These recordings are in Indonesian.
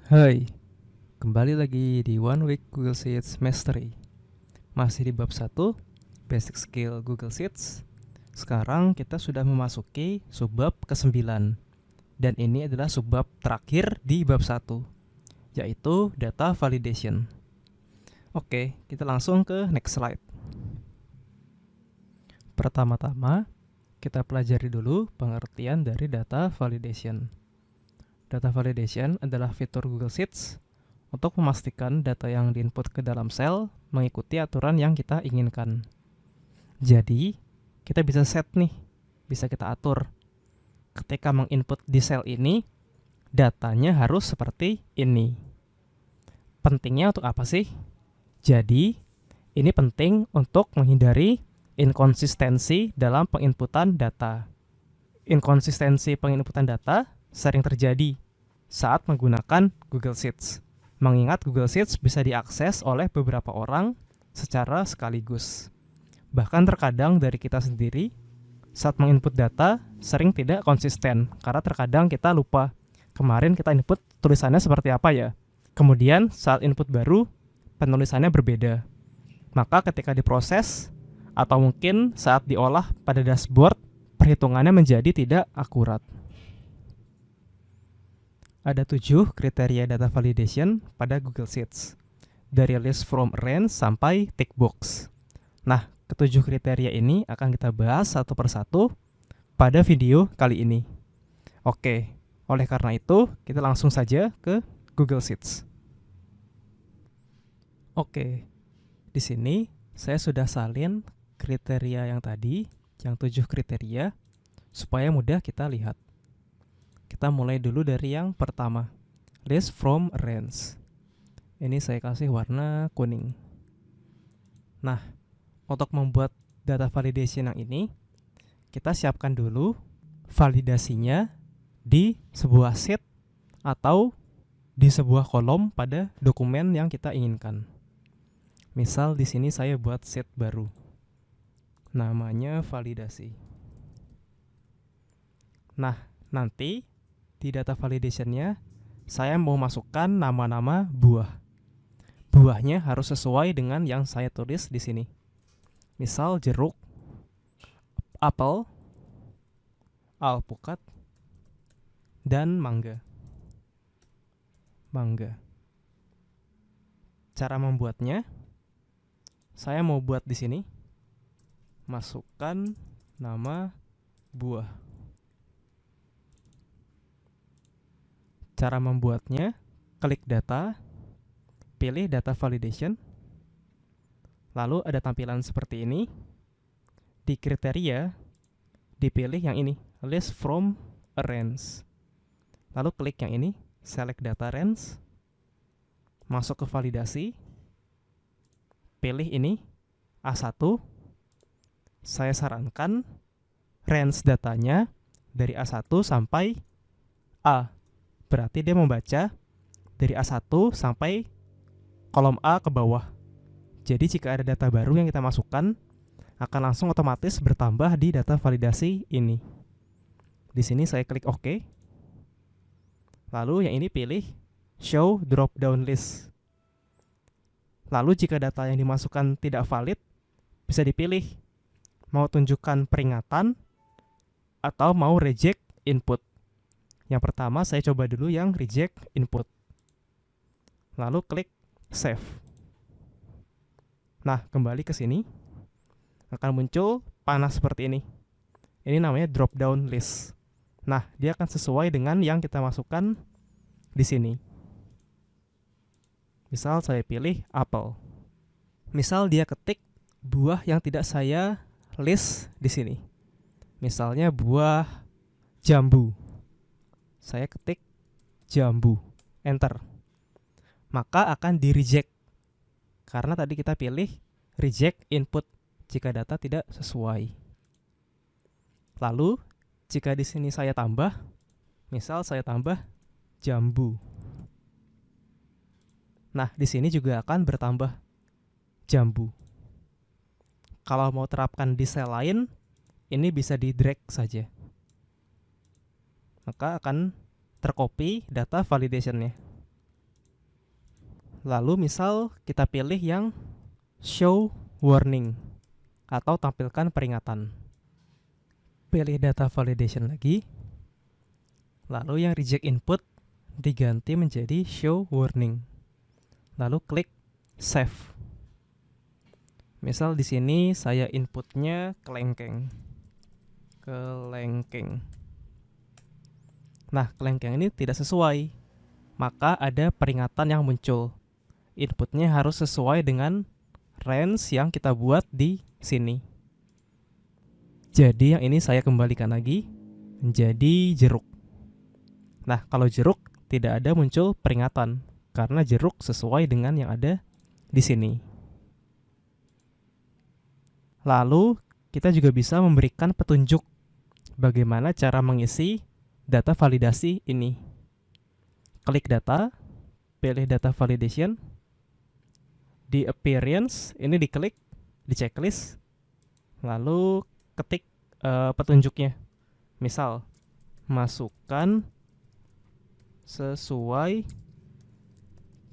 Hai, kembali lagi di One Week Google Sheets Mastery. Masih di bab 1, Basic Skill Google Sheets. Sekarang kita sudah memasuki subbab ke-9. Dan ini adalah subbab terakhir di bab 1, yaitu Data Validation. Oke, kita langsung ke next slide. Pertama-tama, kita pelajari dulu pengertian dari Data Validation. Data Validation adalah fitur Google Sheets untuk memastikan data yang diinput ke dalam sel mengikuti aturan yang kita inginkan. Jadi, kita bisa set nih, bisa kita atur. Ketika menginput di sel ini, datanya harus seperti ini. Pentingnya untuk apa sih? Jadi, ini penting untuk menghindari inkonsistensi dalam penginputan data. Inkonsistensi penginputan data sering terjadi saat menggunakan Google Sheets. Mengingat Google Sheets bisa diakses oleh beberapa orang secara sekaligus. Bahkan terkadang dari kita sendiri saat menginput data sering tidak konsisten karena terkadang kita lupa kemarin kita input tulisannya seperti apa ya. Kemudian saat input baru penulisannya berbeda. Maka ketika diproses atau mungkin saat diolah pada dashboard perhitungannya menjadi tidak akurat. Ada 7 kriteria data validation pada Google Sheets, dari list from arrange sampai tick box. Nah, ketujuh kriteria ini akan kita bahas satu persatu pada video kali ini. Oke, oleh karena itu kita langsung saja ke Google Sheets. Oke, di sini saya sudah salin kriteria yang tadi, yang 7 kriteria, supaya mudah kita lihat. Kita mulai dulu dari yang pertama, list from arrange. Ini saya kasih warna kuning. Nah, untuk membuat data validation yang ini, kita siapkan dulu validasinya di sebuah sheet atau di sebuah kolom pada dokumen yang kita inginkan. Misal di sini saya buat sheet baru. Namanya validasi. Nah, nanti di data validationnya saya mau masukkan nama-nama buah. Buahnya harus sesuai dengan yang saya tulis di sini. Misal jeruk, apel, alpukat, dan mangga. Cara membuatnya, saya mau buat di sini. Masukkan nama buah. Cara membuatnya, klik data, pilih data validation. Lalu ada tampilan seperti ini. Di kriteria, dipilih yang ini, list from arrange. Lalu klik yang ini, select data range. Masuk ke validasi. Pilih ini, A1. Saya sarankan range datanya dari A1 sampai A. Berarti dia membaca dari A1 sampai kolom A ke bawah. Jadi jika ada data baru yang kita masukkan, akan langsung otomatis bertambah di data validasi ini. Di sini saya klik OK. Lalu yang ini pilih Show Drop Down List. Lalu jika data yang dimasukkan tidak valid, bisa dipilih mau tunjukkan peringatan atau mau reject input. Yang pertama saya coba dulu yang reject input. Lalu klik save. Nah, kembali ke sini. Akan muncul panah seperti ini. Ini namanya drop down list. Nah, dia akan sesuai dengan yang kita masukkan di sini. Misal saya pilih apel. Misal dia ketik buah yang tidak saya list di sini. Misalnya buah jambu. Saya ketik jambu, enter. Maka akan di reject. Karena tadi kita pilih reject input jika data tidak sesuai. Lalu, jika di sini saya tambah, misal saya tambah jambu. Nah, di sini juga akan bertambah jambu. Kalau mau terapkan di sel lain, ini bisa di drag saja. Maka akan tercopy data validationnya. Lalu misal kita pilih yang show warning atau tampilkan peringatan. Pilih data validation lagi. Lalu yang reject input diganti menjadi show warning. Lalu klik save. Misal di sini saya inputnya kelengkeng. Nah, kelengkeng ini tidak sesuai. Maka ada peringatan yang muncul. Inputnya harus sesuai dengan range yang kita buat di sini. Jadi yang ini saya kembalikan lagi menjadi jeruk. Nah, kalau jeruk tidak ada muncul peringatan karena jeruk sesuai dengan yang ada di sini. Lalu kita juga bisa memberikan petunjuk bagaimana cara mengisi data validasi ini. Klik data, pilih data validation. Di appearance ini diklik di checklist, lalu ketik petunjuknya. Misal masukkan sesuai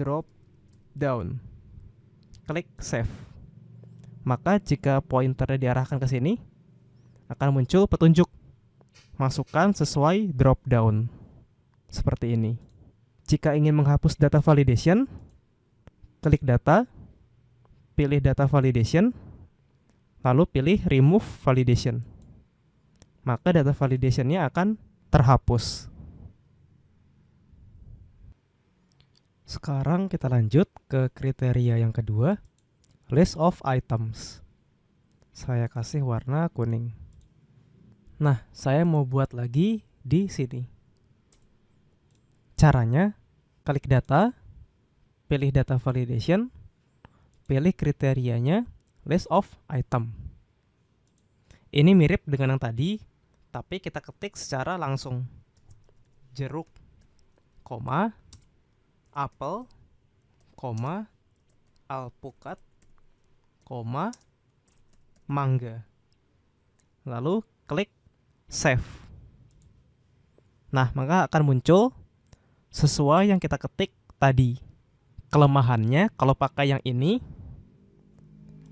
drop down. Klik save. Maka jika pointernya diarahkan ke sini, akan muncul petunjuk masukkan sesuai drop down. Seperti ini. Jika ingin menghapus data validation, klik data, pilih data validation, lalu pilih remove validation. Maka data validation-nya akan terhapus. Sekarang kita lanjut ke kriteria yang kedua, list of items. Saya kasih warna kuning. Nah, saya mau buat lagi di sini. Caranya, klik data, pilih data validation, pilih kriterianya list of item. Ini mirip dengan yang tadi, tapi kita ketik secara langsung. Jeruk, apel, alpukat, mangga. Lalu klik save. Nah, maka akan muncul sesuai yang kita ketik tadi. Kelemahannya kalau pakai yang ini,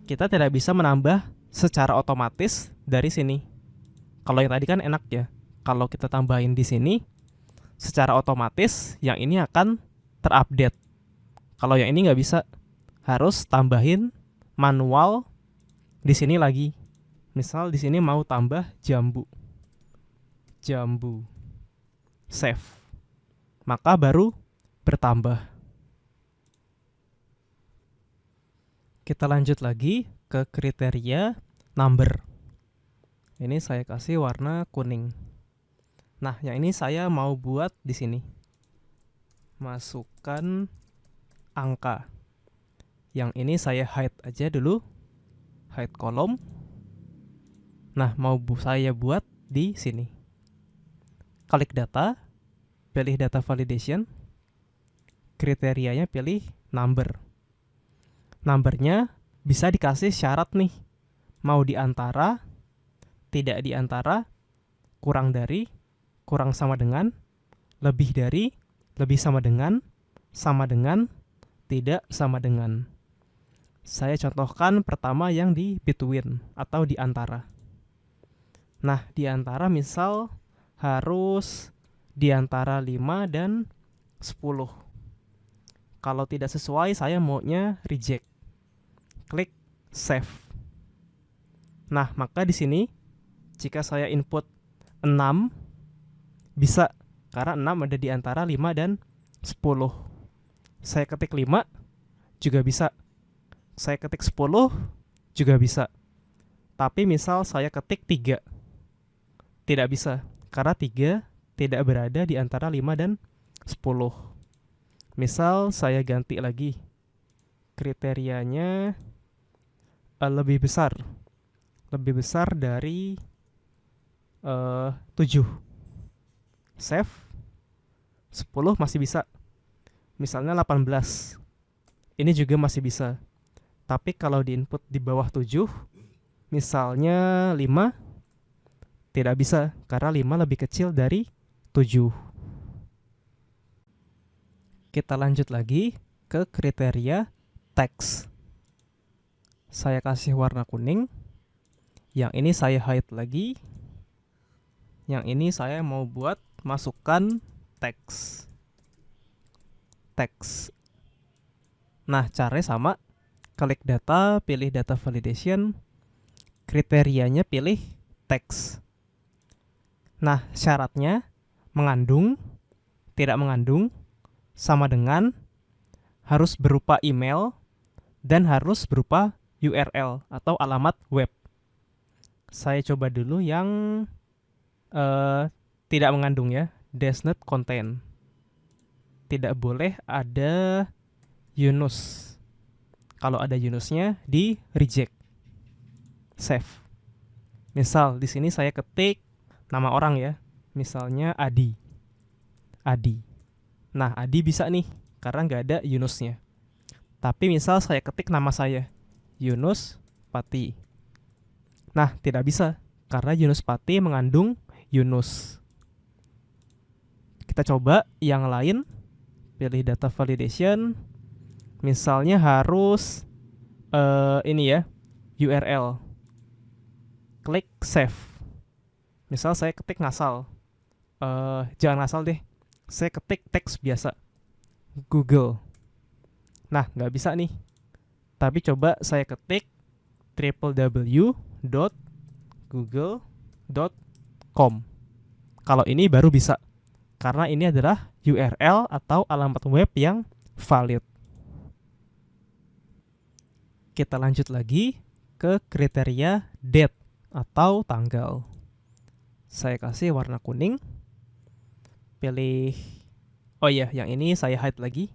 kita tidak bisa menambah secara otomatis dari sini. Kalau yang tadi kan enak ya. Kalau kita tambahin di sini, secara otomatis yang ini akan terupdate. Kalau yang ini nggak bisa, harus tambahin manual di sini lagi. Misal di sini mau tambah jambu, save, maka baru bertambah. Kita lanjut lagi ke kriteria number. Ini saya kasih warna kuning. Nah, yang ini saya mau buat di sini. Masukkan angka. Yang ini saya hide aja dulu. Hide kolom. Nah, mau saya buat di sini. Klik data, pilih data validation. Kriterianya pilih number. Numbernya bisa dikasih syarat nih. Mau di antara, tidak di antara, kurang dari, kurang sama dengan, lebih dari, lebih sama dengan, tidak sama dengan. Saya contohkan pertama yang di between atau di antara. Nah, di antara misal harus di antara 5 dan 10. Kalau tidak sesuai, saya maunya reject. Klik save. Nah, maka di sini jika saya input 6 bisa karena 6 ada di antara 5 dan 10. Saya ketik 5 juga bisa. Saya ketik 10 juga bisa. Tapi misal saya ketik 3 tidak bisa karena 3 tidak berada di antara 5 dan 10. Misal saya ganti lagi kriterianya lebih besar dari 7. Save. 10 masih bisa. Misalnya 18. Ini juga masih bisa. Tapi kalau di input di bawah 7, misalnya 5, tidak bisa karena 5 lebih kecil dari 7. Kita lanjut lagi ke kriteria teks. Saya kasih warna kuning. Yang ini saya hide lagi. Yang ini saya mau buat masukkan teks. Nah, caranya sama. Klik data, pilih data validation. Kriterianya pilih teks. Nah, syaratnya mengandung, tidak mengandung, sama dengan harus berupa email dan harus berupa URL atau alamat web. Saya coba dulu yang tidak mengandung ya, does not contain. Tidak boleh ada Yunus. Kalau ada Yunusnya di reject. Save. Misal di sini saya ketik nama orang ya. Misalnya Adi. Nah, Adi bisa nih karena nggak ada Yunusnya. Tapi misal saya ketik nama saya, Yunus Pati. Nah, tidak bisa karena Yunus Pati mengandung Yunus. Kita coba yang lain. Pilih data validation. Misalnya harus ini ya, URL. Klik save. Misal saya ketik ngasal. Jangan ngasal deh. Saya ketik teks biasa. Google. Nah, nggak bisa nih. Tapi coba saya ketik www.google.com. Kalau ini baru bisa. Karena ini adalah URL atau alamat web yang valid. Kita lanjut lagi ke kriteria date atau tanggal. Saya kasih warna kuning. Pilih, oh iya, yang ini saya hide lagi.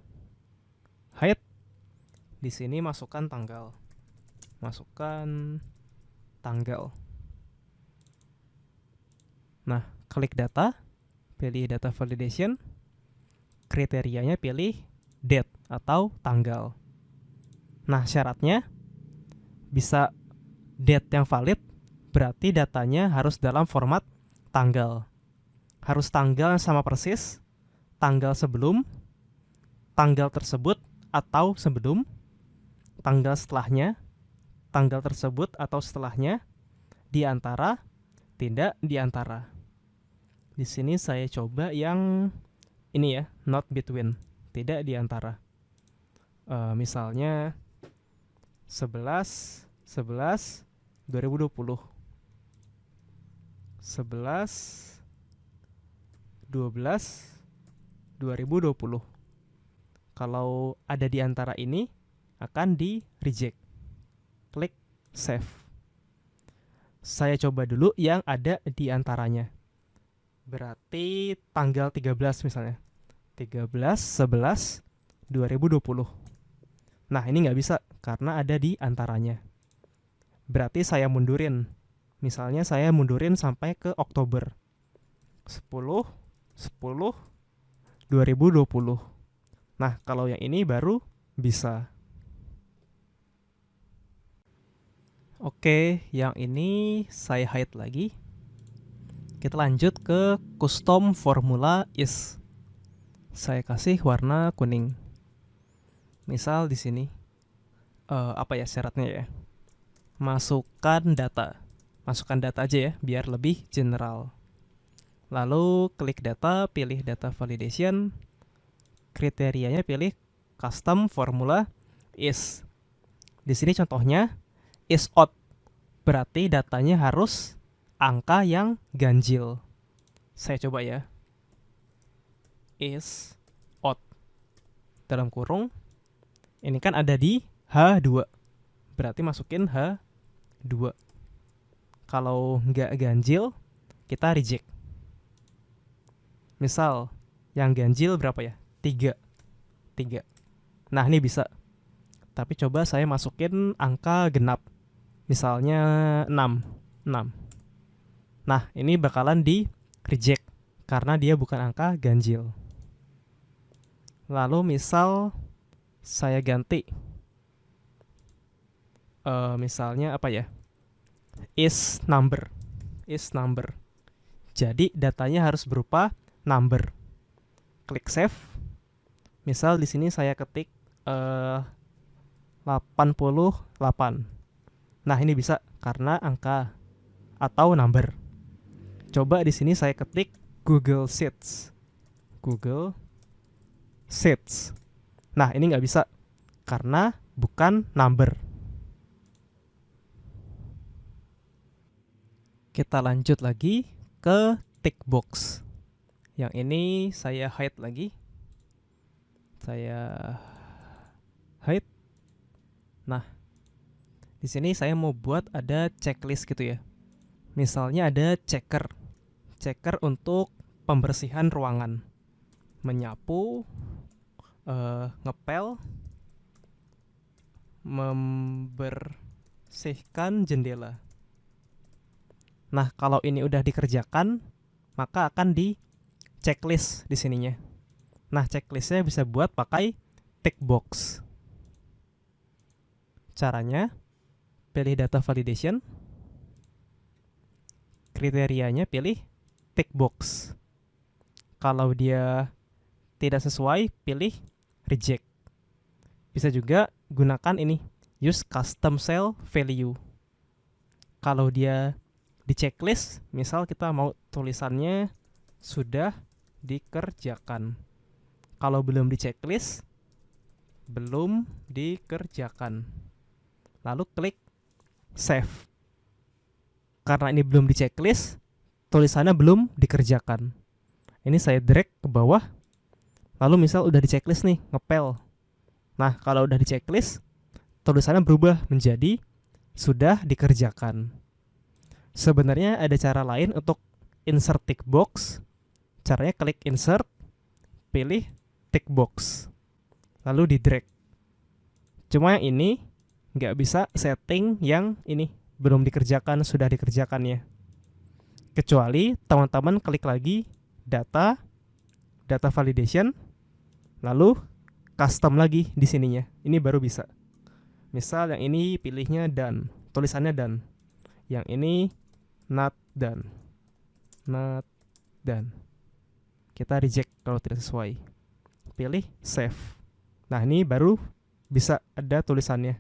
Hide. Di sini masukkan tanggal. Nah, klik data, pilih data validation. Kriterianya pilih date atau tanggal. Nah, syaratnya bisa date yang valid, berarti datanya harus dalam format tanggal. Harus tanggal yang sama persis, tanggal sebelum, tanggal tersebut atau sebelum, tanggal setelahnya, tanggal tersebut atau setelahnya, di antara, tidak di antara. Di sini saya coba yang ini ya, not between, tidak di antara. Misalnya 11/11/2020. 11/12/2020. Kalau ada di antara ini akan di reject. Klik save. Saya coba dulu yang ada di antaranya. Berarti tanggal 13 misalnya. 13/11/2020. Nah, ini nggak bisa karena ada di antaranya. Berarti saya mundurin. Misalnya saya mundurin sampai ke Oktober. 10/10/2020. Nah, kalau yang ini baru bisa. Oke, yang ini saya hide lagi. Kita lanjut ke custom formula is. Saya kasih warna kuning. Misal di sini apa ya syaratnya ya? Masukkan data aja ya, biar lebih general. Lalu klik data, pilih data validation. Kriterianya pilih custom formula is. Di sini contohnya is odd. Berarti datanya harus angka yang ganjil. Saya coba ya. Is odd. Dalam kurung. Ini kan ada di H2. Berarti masukin H2. Kalau nggak ganjil, kita reject. Misal, yang ganjil berapa ya? 3. Nah, ini bisa. Tapi coba saya masukin angka genap. Misalnya 6. Nah, ini bakalan di reject karena dia bukan angka ganjil. Lalu misal saya ganti. Misalnya apa ya? Is number. Jadi datanya harus berupa number. Klik save. Misal di sini saya ketik eh 88. Nah, ini bisa karena angka atau number. Coba di sini saya ketik Google Sheets. Google Sheets. Nah, ini nggak bisa karena bukan number. Kita lanjut lagi ke tick box. Yang ini saya hide lagi. Saya hide. Nah, di sini saya mau buat ada checklist gitu ya. Misalnya ada checker. Checker untuk pembersihan ruangan. Menyapu, ngepel, membersihkan jendela. Nah, kalau ini udah dikerjakan, maka akan di checklist di sininya. Nah, checklistnya bisa buat pakai tick box. Caranya, pilih data validation. Kriterianya pilih tick box. Kalau dia tidak sesuai, pilih reject. Bisa juga gunakan ini, use custom cell value. Kalau dia di checklist, misal kita mau tulisannya sudah dikerjakan. Kalau belum di checklist, belum dikerjakan. Lalu klik save. Karena ini belum di checklist, tulisannya belum dikerjakan. Ini saya drag ke bawah. Lalu misal udah di checklist nih, ngepel. Nah, kalau udah di checklist, tulisannya berubah menjadi sudah dikerjakan. Sebenarnya ada cara lain untuk insert tick box. Caranya klik insert, pilih tick box, lalu di drag. Cuma yang ini nggak bisa setting yang ini belum dikerjakan, sudah dikerjakan ya. Kecuali teman-teman klik lagi data validation, lalu custom lagi di sininya. Ini baru bisa. Misal yang ini pilihnya done, tulisannya done. Yang ini not done. Not done. Kita reject kalau tidak sesuai. Pilih save. Nah, ini baru bisa ada tulisannya.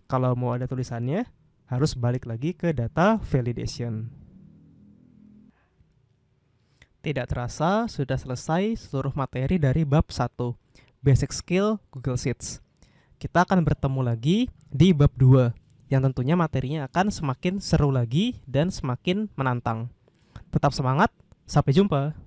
Kalau mau ada tulisannya, harus balik lagi ke data validation. Tidak terasa sudah selesai seluruh materi dari bab 1, Basic Skill Google Sheets. Kita akan bertemu lagi di bab 2, yang tentunya materinya akan semakin seru lagi dan semakin menantang. Tetap semangat, sampai jumpa.